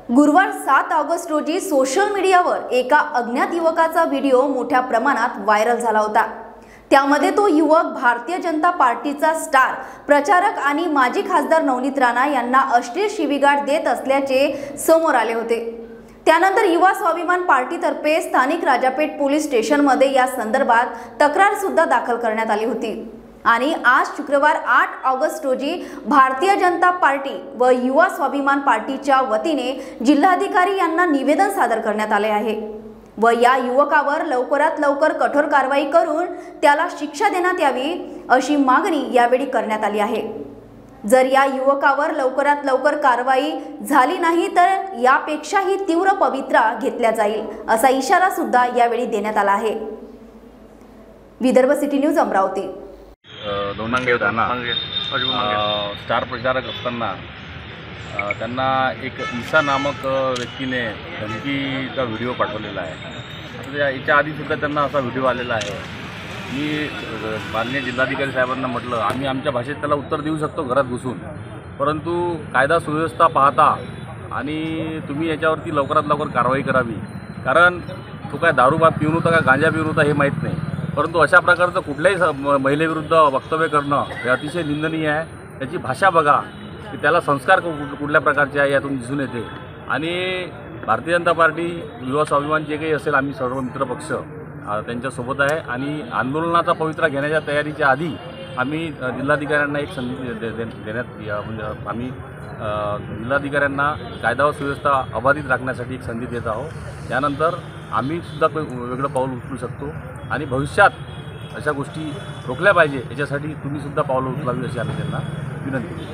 गुरुवार 7 ऑगस्ट रोजी सोशल मीडियावर एका अज्ञात युवकाचा व्हिडिओ मोठ्या प्रमाणात व्हायरल झाला होता। त्यामध्ये तो युवक भारतीय जनता पार्टीचा स्टार प्रचारक आणि माजी खासदार नवनीत राणा यांना अश्लील शिवीगाळ देत असल्याचे समोर आले होते। त्यानंतर युवा स्वाभिमान पार्टीतर्फे स्थानिक राजापेठ पोलीस स्टेशनमध्ये या संदर्भात तक्रार सुद्धा दाखल करण्यात आली होती आणि आज शुक्रवार 8 ऑगस्ट रोजी भारतीय जनता पार्टी व युवा स्वाभिमान पार्टीच्या वतीने जिल्हाधिकारी यांना निवेदन सादर करण्यात आले आहे व या युवकावर लवकरात लवकर कठोर कारवाई करून त्याला शिक्षा देण्यात यावी अशी मागणी यावेळी करण्यात आली आहे। जर या युवकावर लवकरात लवकर कारवाई झाली नाही तर यापेक्षाही तीव्र पवित्रा घेतला जाईल असा इशारा सुद्धा यावेळी देण्यात आला आहे। Vidarbha city news Amravati. Navneet Rana star प्रचारक असताना त्यांना एक ईसा नामक व्यक्तीने धमकीचा व्हिडिओ पाठवलेला आहे। याच्या आधीसुद्धा त्यांना असा व्हिडिओ आलेला आहे। मी माननीय जिल्हाधिकारी साहेबांना म्हटलं आम्ही आमच्या भाषेत त्याला उत्तर देऊ शकतो घरात घुसून, परंतु कायदा सुव्यवस्था पाहता आणि तुम्ही याच्यावरती लवकरात लवकर कारवाई करावी, कारण तो काय दारू पिऊन होता का गांजा पिऊन होता हे माहीत नाही, परंतु अशा प्रकारचं कुठल्याही महिलेविरुद्ध वक्तव्य करणं हे अतिशय निंदनीय आहे। त्याची भाषा बघा की त्याला संस्कार कुठल्या प्रकारचे आहे यातून दिसून येते। आणि भारतीय जनता पार्टी युवा स्वाभिमान जे काही असेल आम्ही सर्व मित्रपक्ष त्यांच्यासोबत आहे आणि आंदोलनाचा पवित्रा घेण्याच्या तयारीच्या आधी आम्ही जिल्हाधिकाऱ्यांना एक संधी देण्यात म्हणजे आम्ही जिल्हाधिकाऱ्यांना कायदा व सुव्यवस्था अबाधित राखण्यासाठी एक संधी देत आहोत। त्यानंतर आम्ही सुद्धा वेगळं पाऊल उचलू शकतो आणि भविष्यात अशा गोष्टी रोखल्या पाहिजे याच्यासाठी तुम्ही सुद्धा पावलं उचलावी अशी आम्ही त्यांना विनंती करतो।